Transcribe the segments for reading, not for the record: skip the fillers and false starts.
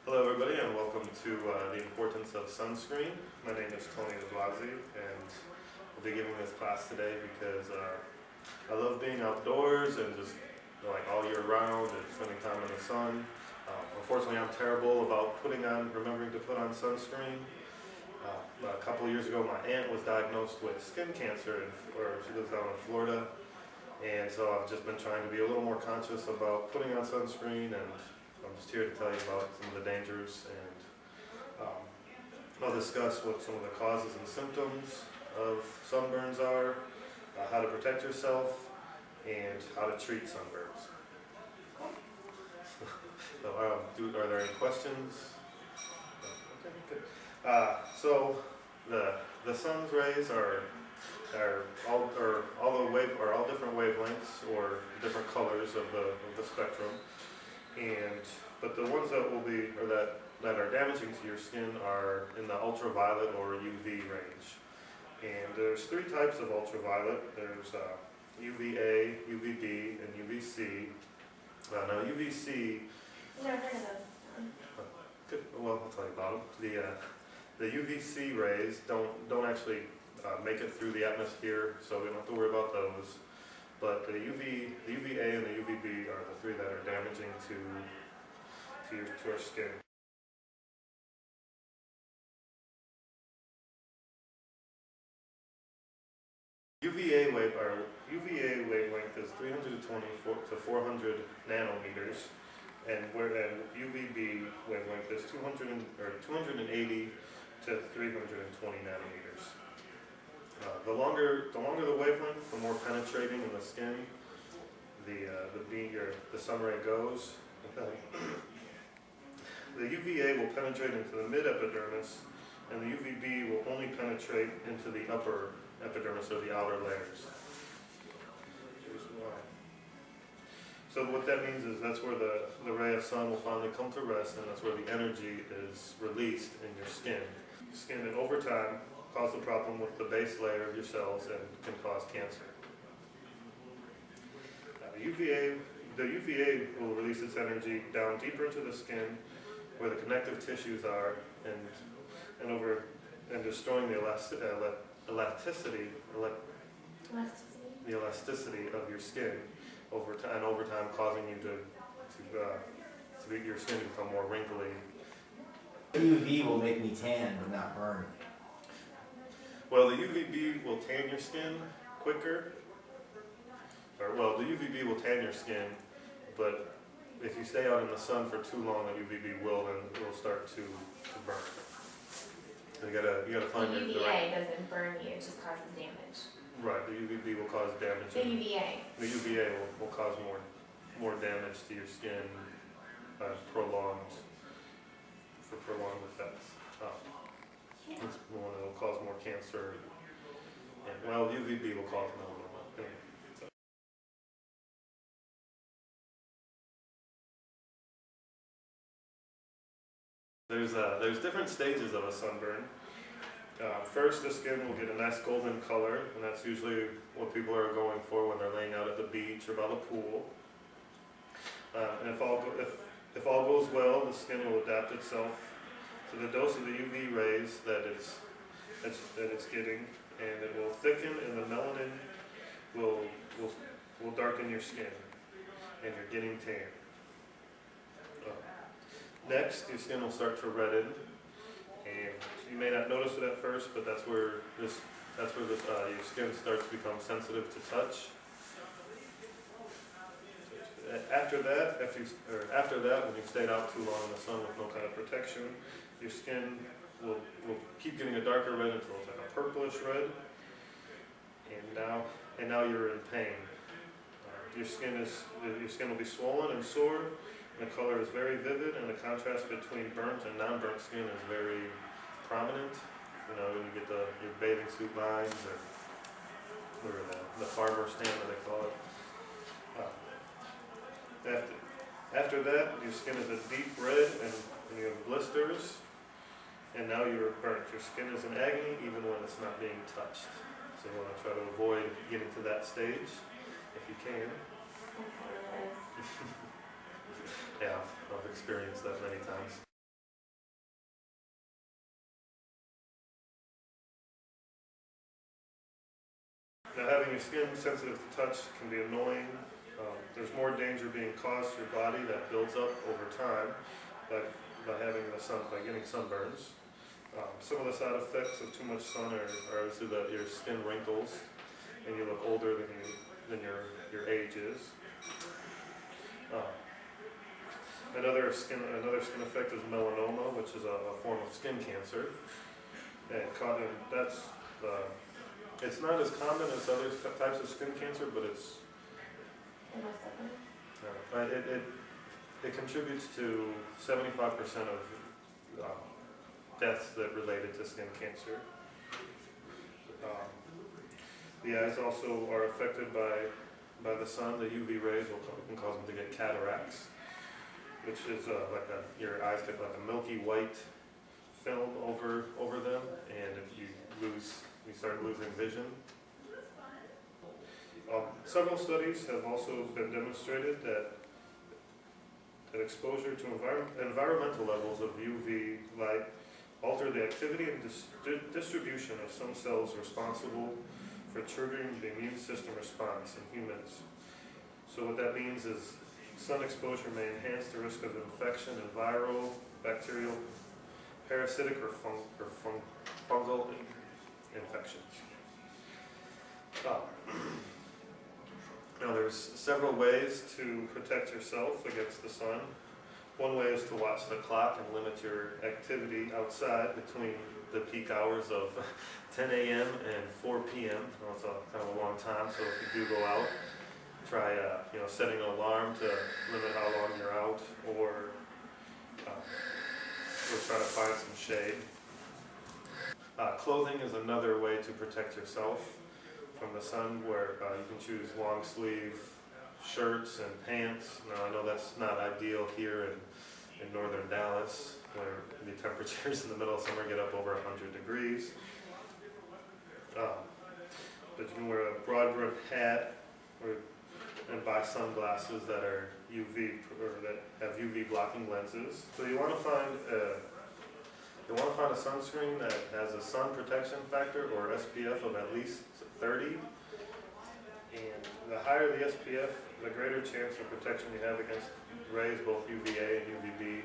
Hello everybody and welcome to the importance of sunscreen. My name is Tony Blasi and I'll be giving this class today because I love being outdoors and just like all year round and spending time in the sun. Unfortunately I'm terrible about remembering to put on sunscreen. A couple of years ago my aunt was diagnosed with skin cancer, she lives down in Florida, and so I've just been trying to be a little more conscious about putting on sunscreen, and I'm just here to tell you about some of the dangers, and I'll discuss what some of the causes and symptoms of sunburns are, how to protect yourself, and how to treat sunburns. So, are there any questions? Okay, good. So the sun's rays are all different wavelengths or different colors of the spectrum, but the ones that are damaging to your skin are in the ultraviolet or UV range. And there's three types of ultraviolet. There's UVA, UVB, and UVC. Now UVC. Never heard of those. Well, I'll tell you about them. The UVC rays don't actually make it through the atmosphere, so we don't have to worry about those. But the UVA and the UVB are the three that are damaging to our skin. UVA wavelength is 320 to 400 nanometers, and UVB wavelength is 280 to 320 nanometers. The longer the wavelength, the more penetrating in the skin the sun ray goes. The UVA will penetrate into the mid-epidermis, and the UVB will only penetrate into the upper epidermis, or the outer layers. Here's why. So what that means is that's where the ray of sun will finally come to rest, and that's where the energy is released in your skin. Skin, and over time, cause the problem with the base layer of your cells and can cause cancer. The UVA will release its energy down deeper into the skin, where the connective tissues are, and destroying the elasticity of your skin over time, causing you your skin to become more wrinkly. UV will make me tan but not burn. Well, the UVB will tan your skin quicker. The UVB will tan your skin, but if you stay out in the sun for too long, the UVB will start to burn. You gotta find the the UVA right. doesn't burn you; it just causes damage. Right, the UVB will cause damage. The UVA. The UVA will cause more damage to your skin, prolonged effects. It's the one that will cause more cancer. And, UVB will cause melanoma. There's different stages of a sunburn. First, the skin will get a nice golden color, and that's usually what people are going for when they're laying out at the beach or by the pool. And if all goes well, the skin will adapt itself to the dose of the UV rays that it's getting, and it will thicken, and the melanin will darken your skin, and you're getting tan. Next, your skin will start to redden, and you may not notice it at first, but that's where your skin starts to become sensitive to touch. After that, when you've stayed out too long in the sun with no kind of protection, your skin will keep getting a darker red until it's like a purplish red, and now you're in pain. Your skin will be swollen and sore, and the color is very vivid, and the contrast between burnt and non-burnt skin is very prominent. You know, when you get your bathing suit lines, or the farmer stand that they call it. After that, your skin is a deep red, and you have blisters, and now you're burnt. Your skin is in agony even when it's not being touched. So you want to try to avoid getting to that stage if you can. Yeah, I've experienced that many times. Now, having your skin sensitive to touch can be annoying. There's more danger being caused to your body that builds up over time by having by getting sunburns. Some of the side effects of too much sun are obviously that your skin wrinkles and you look older than your age is. Another skin effect is melanoma, which is a form of skin cancer. And it's not as common as other types of skin cancer, but it contributes to 75% of deaths that related to skin cancer. The eyes also are affected by the sun. The UV rays can cause them to get cataracts, which is your eyes get like a milky white film over them, and if you start losing vision. Several studies have also been demonstrated that exposure to environmental levels of UV light alter the activity and distribution of some cells responsible for triggering the immune system response in humans. So what that means is sun exposure may enhance the risk of infection in viral, bacterial, parasitic, or fungal infections. Now there's several ways to protect yourself against the sun. One way is to watch the clock and limit your activity outside between the peak hours of 10 a.m. and 4 p.m. Well, it's kind of a long time, so if you do go out, try setting an alarm to limit how long you're out, or try to find some shade. Clothing is another way to protect yourself from the sun, where you can choose long sleeve shirts and pants. Now I know that's not ideal here in northern Dallas, where the temperatures in the middle of summer get up over 100 degrees. But you can wear a broad brimmed hat and buy sunglasses that are UV or that have UV blocking lenses. So you want to find a sunscreen that has a sun protection factor or SPF of at least 30. And the higher the SPF, the greater chance of protection you have against rays, both UVA and UVB.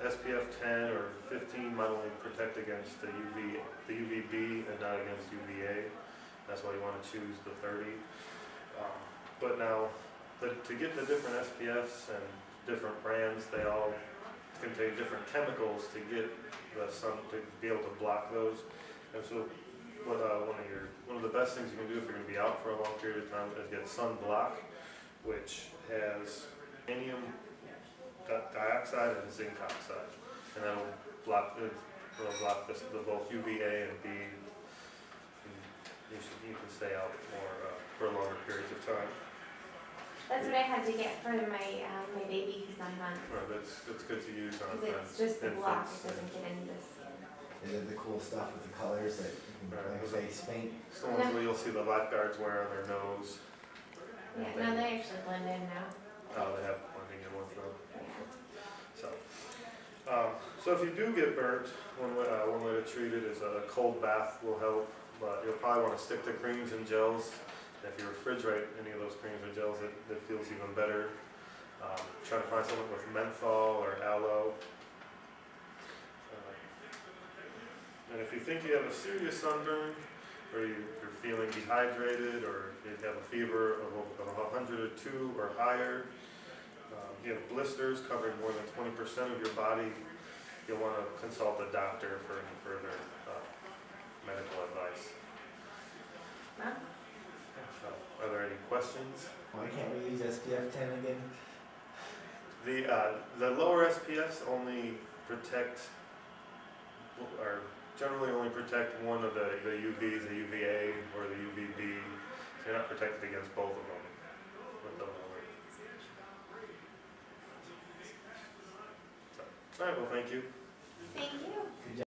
SPF 10 or 15 might only protect against the UVB and not against UVA. That's why you want to choose the 30. But to get the different SPFs and different brands, they all contain different chemicals to get the sun to be able to block those. And so one of the best things you can do if you're going to be out for a long period of time is get sunblock, which has titanium dioxide and zinc oxide, and that'll block the both UVA and B. You can stay out for longer periods of time. That's what I had to get for my baby who's 9 months. Right, that's good to use on It's just the block, infants. it doesn't get into the skin. And the cool stuff with the colors that you can like face paint. It's the ones where you'll see the lifeguards wear on their nose. Yeah, no, they actually blend in now. Oh, they have blending in with them. Yeah. So if you do get burnt, one way to treat it is a cold bath will help, but you'll probably want to stick to creams and gels. If you refrigerate any of those creams or gels, it feels even better. Try to find something with menthol or aloe. And if you think you have a serious sunburn, or you're feeling dehydrated, or you have a fever of 102 or higher, you have blisters covering more than 20% of your body, you'll want to consult a doctor for any further medical advice. Huh? Are there any questions? Why can't we use SPF 10 again? The lower SPFs only protect, or generally only protect one of the UVs, the UVA or the UVB. So you're not protected against both of them with the lower. So, all right, well, thank you. Thank you.